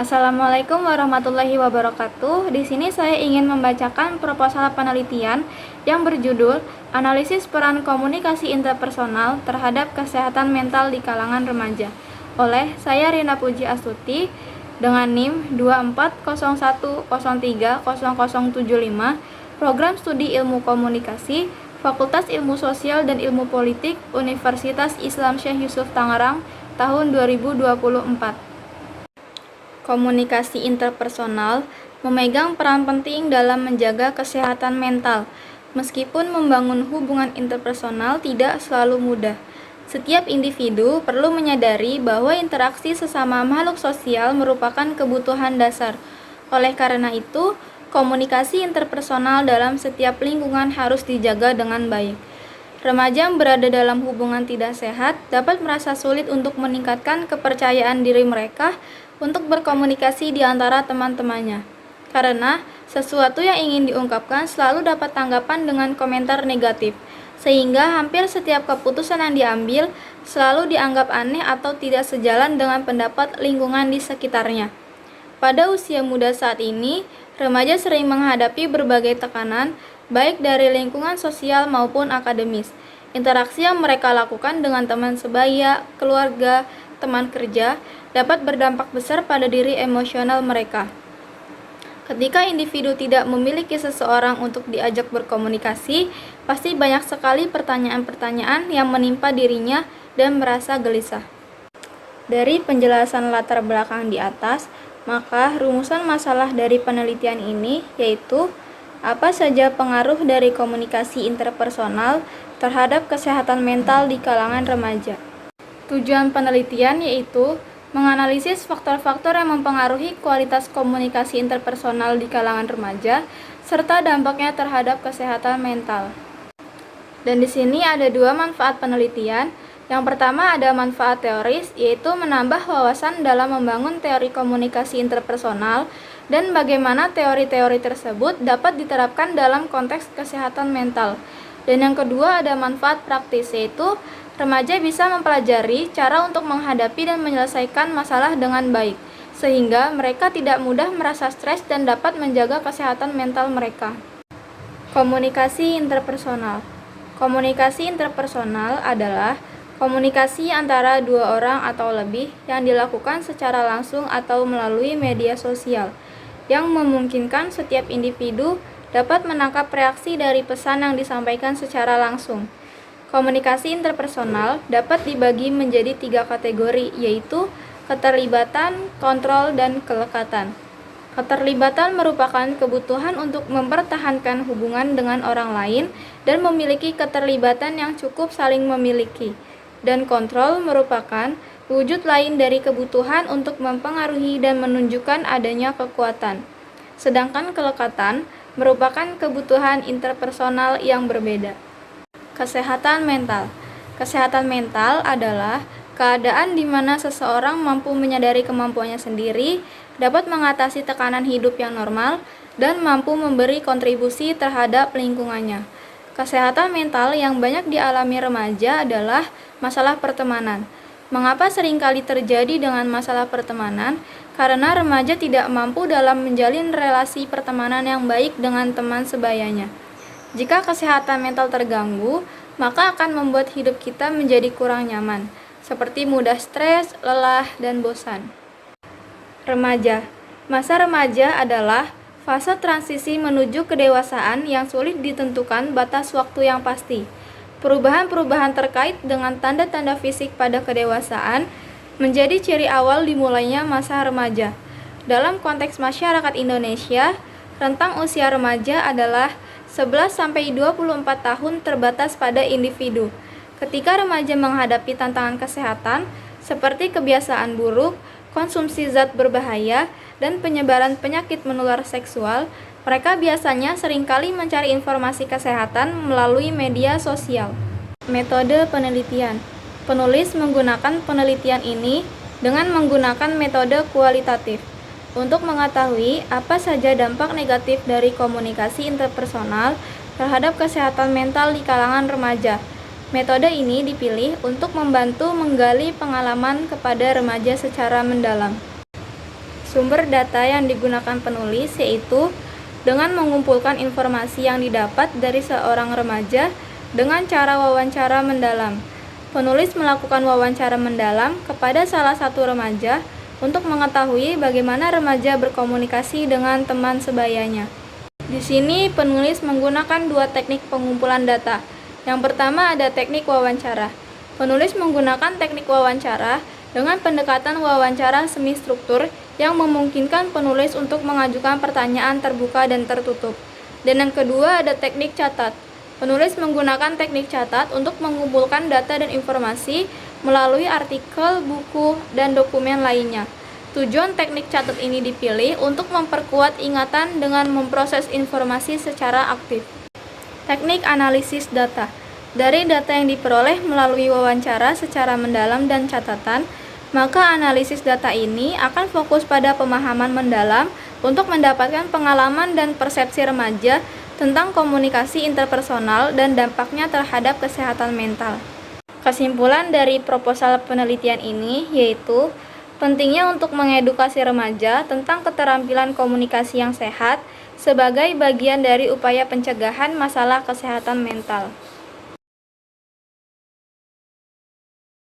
Assalamualaikum warahmatullahi wabarakatuh. Di sini saya ingin membacakan proposal penelitian yang berjudul Analisis Peran Komunikasi Interpersonal Terhadap Kesehatan Mental di Kalangan Remaja oleh saya Rina Puji Astuti dengan NIM 2401030075, Program Studi Ilmu Komunikasi, Fakultas Ilmu Sosial dan Ilmu Politik, Universitas Islam Syekh Yusuf Tangerang, tahun 2024. Komunikasi interpersonal memegang peran penting dalam menjaga kesehatan mental. Meskipun membangun hubungan interpersonal tidak selalu mudah, setiap individu perlu menyadari bahwa interaksi sesama makhluk sosial merupakan kebutuhan dasar. Oleh karena itu, komunikasi interpersonal dalam setiap lingkungan harus dijaga dengan baik. Remaja yang berada dalam hubungan tidak sehat dapat merasa sulit untuk meningkatkan kepercayaan diri mereka untuk berkomunikasi di antara teman-temannya, karena sesuatu yang ingin diungkapkan selalu dapat tanggapan dengan komentar negatif, sehingga hampir setiap keputusan yang diambil selalu dianggap aneh atau tidak sejalan dengan pendapat lingkungan di sekitarnya. Pada usia muda saat ini, remaja sering menghadapi berbagai tekanan, baik dari lingkungan sosial maupun akademis. Interaksi yang mereka lakukan dengan teman sebaya, keluarga, teman kerja, dapat berdampak besar pada diri emosional mereka. Ketika individu tidak memiliki seseorang untuk diajak berkomunikasi, pasti banyak sekali pertanyaan-pertanyaan yang menimpa dirinya dan merasa gelisah. Dari penjelasan latar belakang di atas, maka rumusan masalah dari penelitian ini yaitu apa saja pengaruh dari komunikasi interpersonal terhadap kesehatan mental di kalangan remaja. Tujuan penelitian yaitu menganalisis faktor-faktor yang mempengaruhi kualitas komunikasi interpersonal di kalangan remaja serta dampaknya terhadap kesehatan mental. Dan di sini ada dua manfaat penelitian. Yang pertama ada manfaat teoris, yaitu menambah wawasan dalam membangun teori komunikasi interpersonal dan bagaimana teori-teori tersebut dapat diterapkan dalam konteks kesehatan mental. Dan yang kedua ada manfaat praktis, yaitu remaja bisa mempelajari cara untuk menghadapi dan menyelesaikan masalah dengan baik, sehingga mereka tidak mudah merasa stres dan dapat menjaga kesehatan mental mereka. Komunikasi interpersonal. Komunikasi interpersonal adalah komunikasi antara dua orang atau lebih yang dilakukan secara langsung atau melalui media sosial, yang memungkinkan setiap individu dapat menangkap reaksi dari pesan yang disampaikan secara langsung. Komunikasi interpersonal dapat dibagi menjadi 3 kategori, yaitu keterlibatan, kontrol, dan kelekatan. Keterlibatan merupakan kebutuhan untuk mempertahankan hubungan dengan orang lain dan memiliki keterlibatan yang cukup saling memiliki. Dan kontrol merupakan wujud lain dari kebutuhan untuk mempengaruhi dan menunjukkan adanya kekuatan. Sedangkan kelekatan merupakan kebutuhan interpersonal yang berbeda. Kesehatan mental. Kesehatan mental adalah keadaan di mana seseorang mampu menyadari kemampuannya sendiri, dapat mengatasi tekanan hidup yang normal, dan mampu memberi kontribusi terhadap lingkungannya. Kesehatan mental yang banyak dialami remaja adalah masalah pertemanan. Mengapa seringkali terjadi dengan masalah pertemanan? Karena remaja tidak mampu dalam menjalin relasi pertemanan yang baik dengan teman sebayanya. Jika kesehatan mental terganggu, maka akan membuat hidup kita menjadi kurang nyaman, seperti mudah stres, lelah, dan bosan. Remaja. Masa remaja adalah fase transisi menuju kedewasaan yang sulit ditentukan batas waktu yang pasti. Perubahan-perubahan terkait dengan tanda-tanda fisik pada kedewasaan menjadi ciri awal dimulainya masa remaja. Dalam konteks masyarakat Indonesia, rentang usia remaja adalah 11-24 tahun terbatas pada individu. Ketika remaja menghadapi tantangan kesehatan seperti kebiasaan buruk, konsumsi zat berbahaya, dan penyebaran penyakit menular seksual, mereka biasanya seringkali mencari informasi kesehatan melalui media sosial. Metode penelitian. Penulis menggunakan penelitian ini dengan menggunakan metode kualitatif untuk mengetahui apa saja dampak negatif dari komunikasi interpersonal terhadap kesehatan mental di kalangan remaja. Metode ini dipilih untuk membantu menggali pengalaman kepada remaja secara mendalam. Sumber data yang digunakan penulis yaitu dengan mengumpulkan informasi yang didapat dari seorang remaja dengan cara wawancara mendalam. Penulis melakukan wawancara mendalam kepada salah satu remaja untuk mengetahui bagaimana remaja berkomunikasi dengan teman sebayanya. Di sini penulis menggunakan dua teknik pengumpulan data. Yang pertama ada teknik wawancara. Penulis menggunakan teknik wawancara dengan pendekatan wawancara semi struktur yang memungkinkan penulis untuk mengajukan pertanyaan terbuka dan tertutup. Dan yang kedua ada teknik catat. Penulis menggunakan teknik catat untuk mengumpulkan data dan informasi melalui artikel, buku, dan dokumen lainnya. Tujuan teknik catat ini dipilih untuk memperkuat ingatan dengan memproses informasi secara aktif. Teknik analisis data. Dari data yang diperoleh melalui wawancara secara mendalam dan catatan, maka analisis data ini akan fokus pada pemahaman mendalam untuk mendapatkan pengalaman dan persepsi remaja tentang komunikasi interpersonal dan dampaknya terhadap kesehatan mental. Kesimpulan dari proposal penelitian ini yaitu pentingnya untuk mengedukasi remaja tentang keterampilan komunikasi yang sehat sebagai bagian dari upaya pencegahan masalah kesehatan mental.